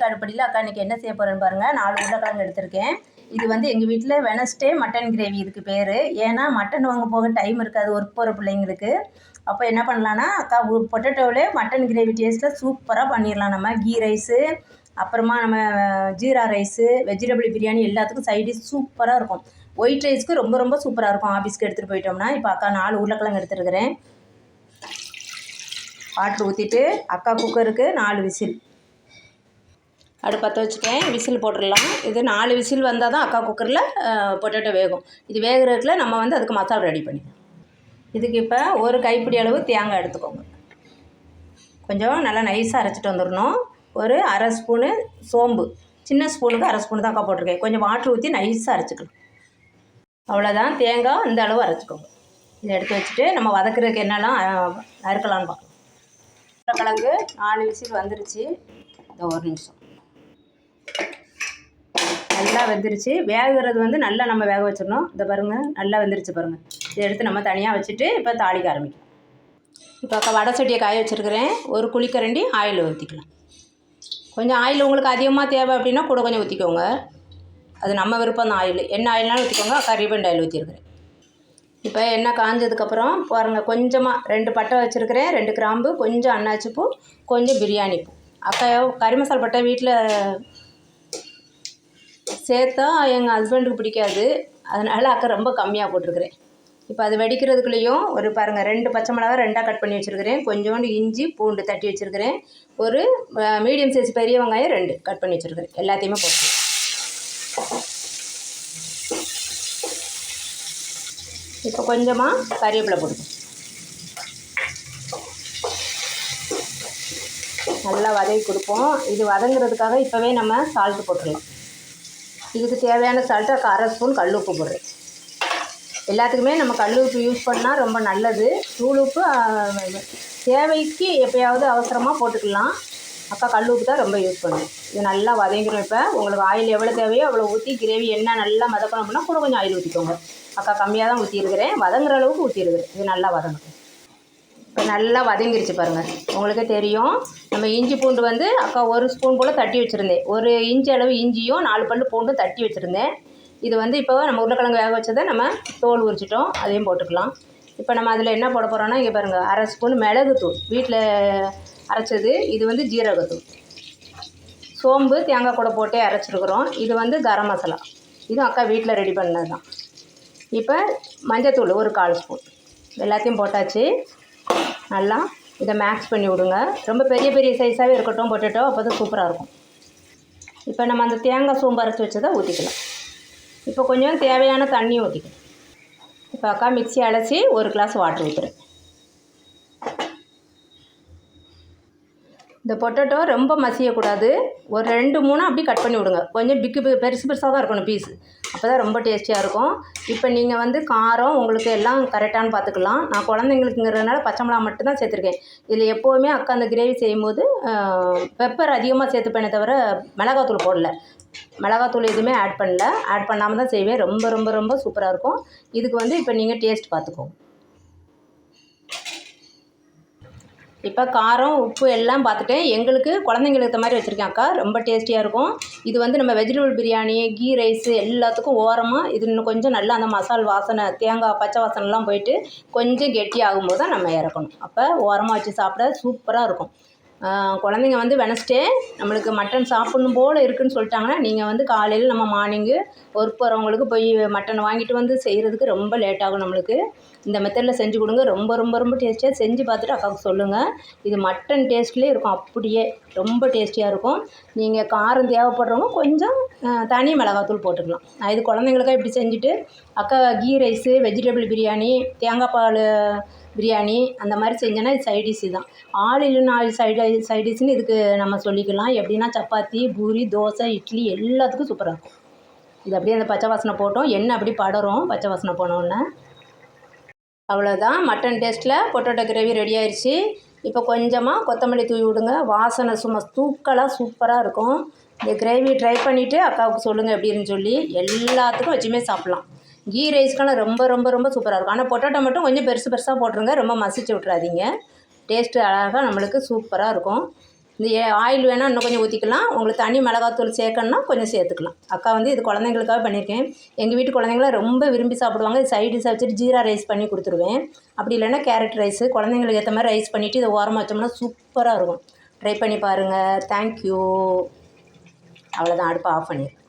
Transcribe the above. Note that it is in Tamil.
அடுப்படியில் அக்கா இன்றைக்கி என்ன செய்ய போகிறேன்னு பாருங்கள். 4 உருளைக்கிழங்கு எடுத்திருக்கேன். இது வந்து எங்கள் வீட்டில் வெனஸ்டே மட்டன் கிரேவி இதுக்கு பேர். ஏன்னா மட்டன் வாங்க போக டைம் இருக்காது ஒர்க் போகிற பிள்ளைங்களுக்கு. அப்போ என்ன பண்ணலான்னா அக்கா பொட்டேட்டோவிலே மட்டன் கிரேவி டேஸ்ட்டில் சூப்பராக பண்ணிடலாம். நம்ம கீ ரைஸு, அப்புறமா நம்ம ஜீரா ரைஸு, வெஜிடபிள் பிரியாணி எல்லாத்துக்கும் சைடிஷ் சூப்பராக இருக்கும். ஒயிட் ரைஸ்க்கு ரொம்ப ரொம்ப சூப்பராக இருக்கும் ஆஃபீஸ்க்கு எடுத்துகிட்டு போயிட்டோம்னா. இப்போ அக்கா 4 உருளைக்கிழங்கு எடுத்துருக்கிறேன். வாட்ரு ஊற்றிட்டு அக்கா குக்கருக்கு 4 விசில் அடுப்பு பற்ற வச்சுட்டேன். விசில் போட்டுடலாம். இது 4 விசில் வந்தால் தான் அக்கா குக்கரில் பொட்டேட்டோ வேகும். இது வேகிறதுக்குள்ள நம்ம வந்து அதுக்கு மசாலா ரெடி பண்ணிக்கலாம். இதுக்கு இப்போ ஒரு கைப்பிடி அளவு தேங்காய் எடுத்துக்கோங்க. கொஞ்சம் நல்லா நைஸாக அரைச்சிட்டு வந்துடணும். ஒரு அரை ஸ்பூனு சோம்பு, சின்ன ஸ்பூனுக்கு அரை ஸ்பூனு தான் அக்கா போட்டிருக்கேன். கொஞ்சம் வாட்ரு ஊற்றி நைஸாக அரைச்சிக்கலாம். அவ்வளோதான், தேங்காய் இந்த அளவு அரைச்சிக்கோங்க. இதை எடுத்து வச்சுட்டு நம்ம வதக்குறதுக்கு என்னெல்லாம் அறுக்கலான்னு பார்க்கலாம். உருளைக்கிழங்கு 4 விசில் வந்துருச்சு. இந்த ஒரு நிமிஷம் நல்லா வெந்துருச்சு. வேகிறது வந்து நல்லா நம்ம வேக வச்சிடணும். இதை பாருங்கள், நல்லா வெந்துருச்சு பாருங்கள். இதை எடுத்து நம்ம தனியாக வச்சுட்டு இப்போ தாளிக்க ஆரம்பிக்கலாம். இப்போ அக்கா வடை சட்டியை காய வச்சுருக்கிறேன். ஒரு குழிக்கரண்டி ஆயில் ஊற்றிக்கலாம். கொஞ்சம் ஆயில் உங்களுக்கு அதிகமாக தேவை அப்படின்னா கூட கொஞ்சம் ஊற்றிக்கோங்க. அது நம்ம விருப்பம் தான். ஆயில் என்ன ஆயில்னாலும் ஊற்றிக்கோங்க. அக்கா ரீஃபைண்ட் ஆயில் ஊற்றிருக்கிறேன். இப்போ எண்ணெய் காஞ்சதுக்கப்புறம் பாருங்கள், கொஞ்சமாக 2 பட்டை வச்சுருக்கிறேன், 2 கிராம்பு, கொஞ்சம் அன்னாச்சி பூ, கொஞ்சம் பிரியாணி பூ. அக்கா கறி மசாலா பட்டை வீட்டில் சேர்த்தா எங்கள் ஹஸ்பண்டுக்கு பிடிக்காது. அதனால் அக்கா ரொம்ப கம்மியாக போட்டிருக்கிறேன். இப்போ அது வெடிக்கிறதுக்குள்ளேயும் ஒரு பாருங்கள், 2 பச்சை மிளகா 2ஆக கட் பண்ணி வச்சுருக்கிறேன். கொஞ்சோண்டு இஞ்சி பூண்டு தட்டி வச்சுருக்கிறேன். ஒரு மீடியம் சைஸ் பெரிய வெங்காயம் 2 கட் பண்ணி வச்சுருக்கிறேன். எல்லாத்தையுமே போட்டு இப்போ கொஞ்சமாக கறிவேப்பிலை போடுங்க. நல்லா வதக்கி கொடுப்போம். இது வதங்குறதுக்காக இப்போவே நம்ம சால்ட்டு போட்டுடலாம். இதுக்கு தேவையான சால்ட்டு அரை ஸ்பூன் கல் உப்பு போடுறேன். எல்லாத்துக்குமே நம்ம கல் உப்பு யூஸ் பண்ணால் ரொம்ப நல்லது. தூள் உப்பு தேவைக்கு எப்போயாவது அவசரமாக போட்டுக்கலாம். அக்கா கல் உப்பு தான் ரொம்ப யூஸ் பண்ணுவேன். இது நல்லா வதங்கிடும். இப்போ உங்களுக்கு ஆயில் எவ்வளோ தேவையோ அவ்வளோ ஊற்றி கிரேவி எண்ணெய் நல்லா வதக்கணும் அப்படின்னா கூட கொஞ்சம் ஆயில் ஊற்றிக்கோங்க. அக்கா கம்மியாக தான் ஊற்றிருக்கிறேன். வதங்குற அளவுக்கு ஊற்றிருக்கிறேன். இது நல்லா வதங்கணும். இப்போ நல்லா வதங்கிருச்சு பாருங்கள். உங்களுக்கே தெரியும். நம்ம இஞ்சி பூண்டு வந்து அக்கா 1 ஸ்பூன் போல் தட்டி வச்சுருந்தேன். 1 இன்ச்சு அளவு இஞ்சியும் 4 பல்லு பூண்டும் தட்டி வச்சுருந்தேன். இது வந்து இப்போ நம்ம உருளைக்கிழங்கு வேக வச்சதை நம்ம தோல் உரிச்சிட்டோம். அதையும் போட்டுக்கலாம். இப்போ நம்ம அதில் என்ன போட போகிறோன்னா, இங்கே பாருங்கள், அரை ஸ்பூன் மிளகுத்தூள் வீட்டில் அரைச்சது. இது வந்து ஜீரகத்தூள். சோம்பு தேங்காய் கூட போட்டே அரைச்சிருக்கிறோம். இது வந்து கரம் மசாலா. இதுவும் அக்கா வீட்டில் ரெடி பண்ணது தான். இப்போ மஞ்சத்தூள் ஒரு 1/4 ஸ்பூன். எல்லாத்தையும் போட்டாச்சு. நல்லா இதை மேக்ஸ் பண்ணி விடுங்க. ரொம்ப பெரிய பெரிய சைஸாகவே இருக்கட்டும் பொட்டேட்டோ, அப்போ தான் சூப்பராக இருக்கும். இப்போ நம்ம அந்த தேங்காய் சோம்பு அரைச்சி வச்சதை ஊற்றிக்கலாம். இப்போ கொஞ்சம் தேவையான தண்ணி ஊற்றிக்கலாம். இப்போ அக்கா மிக்ஸி அலசி 1 கிளாஸ் வாட்டர் ஊற்றுறேன். இந்த பொட்டேட்டோ ரொம்ப மசியக்கூடாது. ஒரு 2-3 அப்படி கட் பண்ணி விடுங்க. கொஞ்சம் பெருசு பெருசாக தான் இருக்கணும் பீஸு. அப்போ தான் ரொம்ப டேஸ்டியாக இருக்கும். இப்போ நீங்கள் வந்து காரம் உங்களுக்கு எல்லாம் கரெக்டானு பார்த்துக்கலாம். நான் குழந்தைங்களுக்குங்கிறதுனால பச்சை மிளகா மட்டும்தான் சேர்த்துருக்கேன். இதில் எப்போவுமே அக்கா அந்த கிரேவி செய்யும்போது பெப்பர் அதிகமாக சேர்த்துப்பேனே தவிர மிளகாத்தூள் போடல. மிளகாத்தூள் எதுவுமே ஆட் பண்ணல. ஆட் பண்ணாமல் தான் செய்வேன். ரொம்ப ரொம்ப ரொம்ப சூப்பராக இருக்கும். இதுக்கு வந்து இப்போ நீங்கள் டேஸ்ட் பார்த்துக்கோங்க. இப்போ காரம் உப்பு எல்லாம் பார்த்துட்டேன். எங்களுக்கு குழந்தைங்களுக்கு ஏற்ற மாதிரி வச்சுருக்கேன் அக்கா. ரொம்ப டேஸ்டியாக இருக்கும். இது வந்து நம்ம வெஜிடபிள் பிரியாணி, கீ ரைஸு எல்லாத்துக்கும் ஓரமாக இது இன்னும் கொஞ்சம் நல்லா அந்த மசால் வாசனை, தேங்காய் பச்சை வாசனைலாம் போயிட்டு கொஞ்சம் கெட்டி ஆகும்போது தான் நம்ம இறக்கணும். அப்போ ஓரமாக வச்சு சாப்பிட சூப்பராக இருக்கும். குழந்தைங்க வந்து வெனஸ்டே நம்மளுக்கு மட்டன் சாப்பிட்ணும் போல் இருக்குதுன்னு சொல்லிட்டாங்கன்னா, நீங்கள் வந்து காலையில் நம்ம மார்னிங்கு ஒர்க் போகிறவங்களுக்கு போய் மட்டன் வாங்கிட்டு வந்து செய்கிறதுக்கு ரொம்ப லேட் ஆகும் நம்மளுக்கு. இந்த மெத்தடில் செஞ்சு கொடுங்க. ரொம்ப ரொம்ப ரொம்ப டேஸ்டியாக செஞ்சு பார்த்துட்டு அக்காவுக்கு சொல்லுங்கள். இது மட்டன் டேஸ்ட்லேயே இருக்கும். அப்படியே ரொம்ப டேஸ்டியாக இருக்கும். நீங்கள் காரம் தேவைப்படுறவங்க கொஞ்சம் தனி மிளகாத்தூள் போட்டுக்கலாம். நான் இது குழந்தைங்களுக்காக இப்படி செஞ்சுட்டு அக்கா கீ ரைஸு, வெஜிடபிள் பிரியாணி, தேங்காய் பால் பிரியாணி அந்த மாதிரி செஞ்சேன்னா இது சைடிஷ் தான். ஆல் இல்லைன்னா ஆல் சைடிஷ்னு இதுக்கு நம்ம சொல்லிக்கலாம். எப்படின்னா சப்பாத்தி, பூரி, தோசை, இட்லி எல்லாத்துக்கும் சூப்பராக இருக்கும். இது அப்படியே அந்த பச்சை வாசனை போட்டோம். எண்ணெய் அப்படி படரும் பச்சை வாசனை போனோன்னே. அவ்வளோதான், மட்டன் டேஸ்ட்டில் பொட்டேட்டோ கிரேவி ரெடி ஆயிடுச்சு. இப்போ கொஞ்சமாக கொத்தமல்லி தூவி விடுங்க. வாசனை சும்மா தூக்கலாக சூப்பராக இருக்கும். இந்த கிரேவி ட்ரை பண்ணிவிட்டு அக்காவுக்கு சொல்லுங்கள் எப்படின்னு சொல்லி. எல்லாத்துக்கும் வச்சுமே சாப்பிட்லாம். கீ ரைஸ்க்கெல்லாம் ரொம்ப ரொம்ப ரொம்ப சூப்பராக இருக்கும். ஆனால் பொட்டேட்டோ மட்டும் கொஞ்சம் பெருசு பெருசாக போட்டுருங்க. ரொம்ப மசிச்சு விட்றாதீங்க. டேஸ்ட்டு அழகாக நம்மளுக்கு சூப்பராக இருக்கும். இந்த ஆயில் வேணால் இன்னும் கொஞ்சம் ஊற்றிக்கலாம். உங்களுக்கு தனி மிளகாத்தூள் சேர்க்கணுன்னா கொஞ்சம் சேர்த்துக்கலாம். அக்கா வந்து இது குழந்தைங்களுக்காக பண்ணியிருக்கேன். எங்கள் வீட்டு குழந்தைங்களாம் ரொம்ப விரும்பி சாப்பிடுவாங்க. இது சைட் டிஷ்ஷாக வச்சுட்டு ஜீரா ரைஸ் பண்ணி கொடுத்துருவேன். அப்படி இல்லைன்னா கேரட் ரைஸு குழந்தைங்களுக்கு ஏற்ற மாதிரி ரைஸ் பண்ணிவிட்டு இதை ஓரமாக வச்சோம்னா சூப்பராக இருக்கும். ட்ரை பண்ணி பாருங்கள். தேங்க்யூ. அவ்வளோதான், அடுப்பை ஆஃப் பண்ணிடுறேன்.